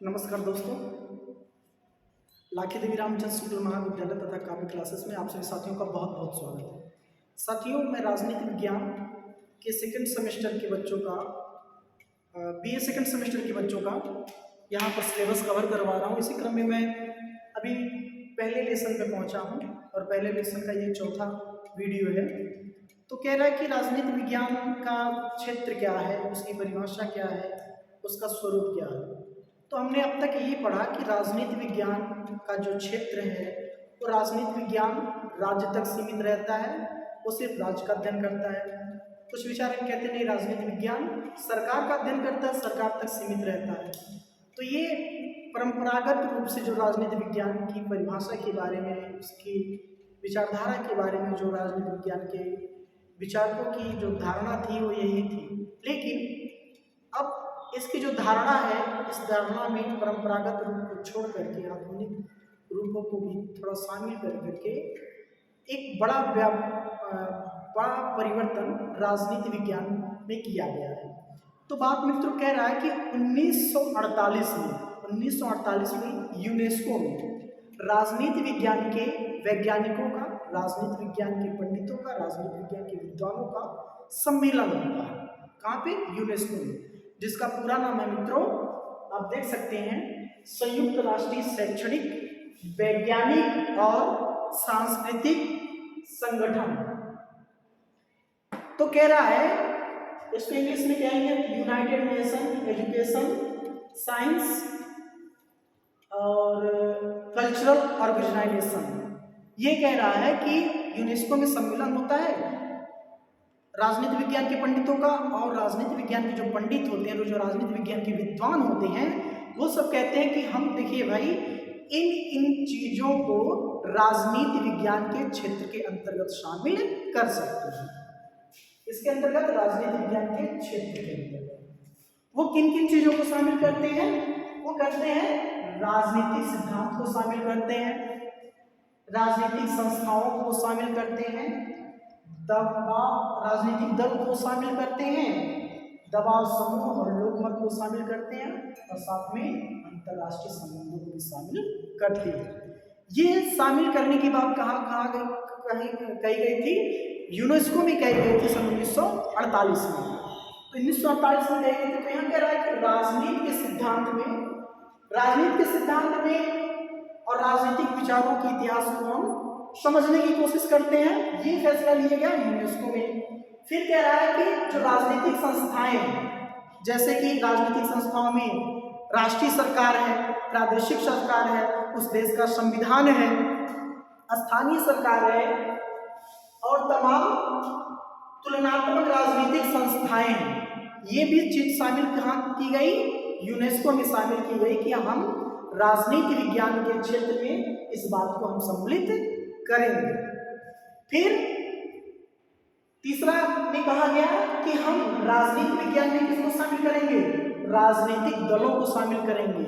नमस्कार दोस्तों, लाखी देवी रामचंद्र शुक्ल महाविद्यालय तथा काव्य क्लासेस में आप सभी साथियों का बहुत बहुत स्वागत है। साथियों, मैं राजनीति विज्ञान के सेकंड सेमेस्टर के बच्चों का बीए सेकंड सेमेस्टर के बच्चों का यहाँ पर सिलेबस कवर करवा रहा हूँ। इसी क्रम में मैं अभी पहले लेसन पे पहुँचा हूँ और पहले लेसन का ये चौथा वीडियो है। तो कह रहा है कि राजनीति विज्ञान का क्षेत्र क्या है, उसकी परिभाषा क्या है, उसका स्वरूप क्या है। तो हमने अब तक यही पढ़ा कि राजनीति विज्ञान का जो क्षेत्र है वो राजनीति विज्ञान राज्य तक सीमित रहता है, वो सिर्फ राज्य का अध्ययन करता है। कुछ विचारक कहते नहीं, राजनीति विज्ञान सरकार का अध्ययन करता है, सरकार तक सीमित रहता है। तो ये परंपरागत रूप से जो राजनीति विज्ञान की परिभाषा के बारे में, उसकी विचारधारा के बारे में जो राजनीति विज्ञान के विचारकों की जो धारणा थी वो यही थी। लेकिन अब इसकी जो धारणा है, इस धारणा में परंपरागत रूप को छोड़ करके आधुनिक रूपों को भी थोड़ा शामिल कर करके एक बड़ा परिवर्तन राजनीति विज्ञान में किया गया है। तो बात मित्रों कह रहा है कि 1948 में यूनेस्को में राजनीति विज्ञान के वैज्ञानिकों का, राजनीति विज्ञान के पंडितों का, राजनीति विज्ञान के विद्वानों का सम्मेलन होता है। कहाँ पे? यूनेस्को में, जिसका पूरा नाम है मित्रों, आप देख सकते हैं, संयुक्त राष्ट्रीय शैक्षणिक, वैज्ञानिक और सांस्कृतिक संगठन। तो कह रहा है, इसको इंग्लिश में कहेंगे यूनाइटेड नेशन एजुकेशन, साइंस और कल्चरल ऑर्गेनाइजेशन। ये कह रहा है कि यूनेस्को में सम्मेलन होता है राजनीति विज्ञान के पंडितों का, और राजनीति विज्ञान के जो पंडित होते हैं, जो राजनीति विज्ञान के विद्वान होते हैं, वो सब कहते हैं कि हम, देखिए भाई, इन चीजों को राजनीति विज्ञान के क्षेत्र के अंतर्गत शामिल कर सकते हैं। इसके अंतर्गत राजनीति विज्ञान के क्षेत्र के अंतर्गत वो किन किन चीजों को शामिल करते हैं? वो करते हैं राजनीतिक सिद्धांत को शामिल करते हैं, राजनीतिक संस्थाओं को शामिल करते हैं, राजनीतिक दल को शामिल करते हैं, दबाव समूह और लोकमत को शामिल करते हैं, और साथ में अंतरराष्ट्रीय संबंधों को भी शामिल करते हैं। ये शामिल करने की बात कही गई थी? यूनेस्को में कही गई थी सन 1948 में। तो 1948 में कही गई थी। तो यहाँ कह रहा है कि राजनीति के सिद्धांत में और राजनीतिक विचारों के इतिहास को हम समझने की कोशिश करते हैं। ये फैसला लिया गया यूनेस्को में। फिर कह रहा है कि जो राजनीतिक संस्थाएं, जैसे कि राजनीतिक संस्थाओं में राष्ट्रीय सरकार है, प्रादेशिक सरकार है, उस देश का संविधान है, स्थानीय सरकार है, और तमाम तुलनात्मक राजनीतिक संस्थाएं, ये भी चीज शामिल कहाँ की गई? यूनेस्को में शामिल की गई कि हम राजनीति विज्ञान के क्षेत्र में इस बात को हम सम्मिलित करेंगे। फिर तीसरा में कहा गया कि हम राजनीति विज्ञान में किसको शामिल करेंगे? राजनीतिक दलों को शामिल करेंगे।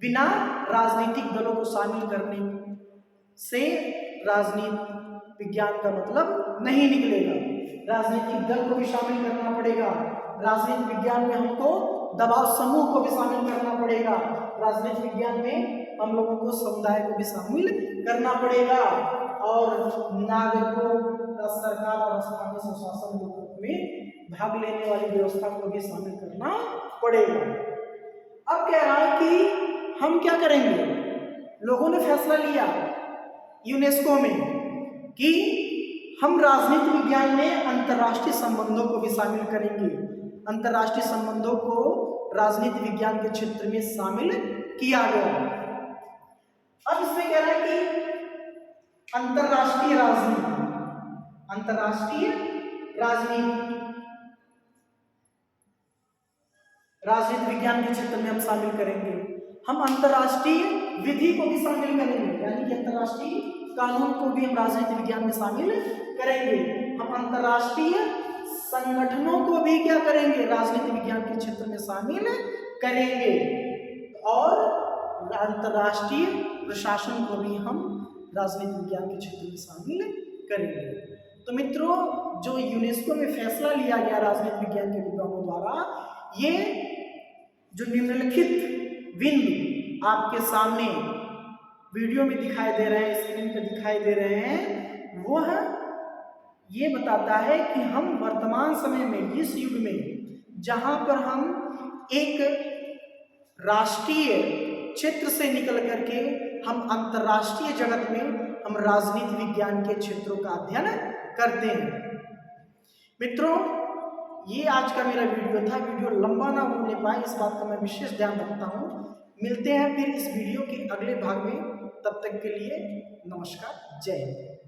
बिना राजनीतिक दलों को शामिल करने से राजनीति विज्ञान का मतलब नहीं निकलेगा। राजनीतिक दल को भी शामिल करना पड़ेगा। राजनीति विज्ञान में हमको दबाव समूह को भी शामिल करना पड़ेगा। राजनीति विज्ञान में हम लोगों को समुदाय को भी शामिल करना पड़ेगा, और नागरिकों का सरकार और स्थानीय स्वशासन में भाग लेने वाली व्यवस्था को भी शामिल करना पड़ेगा। अब कह रहा है कि हम क्या करेंगे? लोगों ने फैसला लिया यूनेस्को में कि हम राजनीति विज्ञान में अंतर्राष्ट्रीय संबंधों को भी शामिल करेंगे। अंतर्राष्ट्रीय संबंधों को राजनीति विज्ञान के क्षेत्र में शामिल किया गया। अब इसमें कह रहा है कि अंतर्राष्ट्रीय राजनीति विज्ञान के क्षेत्र में हम शामिल करेंगे। हम अंतर्राष्ट्रीय विधि को भी शामिल करेंगे, यानी कि अंतर्राष्ट्रीय कानून को भी हम राजनीति विज्ञान में शामिल करेंगे। हम अंतर्राष्ट्रीय संगठनों को भी क्या करेंगे? राजनीति विज्ञान के क्षेत्र में शामिल करेंगे, और अंतर्राष्ट्रीय प्रशासन को भी हम राजनीति विज्ञान के क्षेत्र में शामिल करेंगे। तो मित्रों, जो यूनेस्को में फैसला लिया गया राजनीति विज्ञान के विद्वानों द्वारा, ये जो निम्नलिखित बिंदु आपके सामने वीडियो में दिखाई दे रहे हैं, स्क्रीन पर दिखाई दे रहे हैं, वह ये बताता है कि हम वर्तमान समय में, इस युग में, जहां पर हम एक राष्ट्रीय क्षेत्र से निकल करके हम अंतर्राष्ट्रीय जगत में हम राजनीति विज्ञान के क्षेत्रों का अध्ययन करते हैं। मित्रों, ये आज का मेरा वीडियो था। वीडियो लंबा ना होने पाए इस बात का मैं विशेष ध्यान रखता हूँ। मिलते हैं फिर इस वीडियो के अगले भाग में। तब तक के लिए नमस्कार, जय हिंद।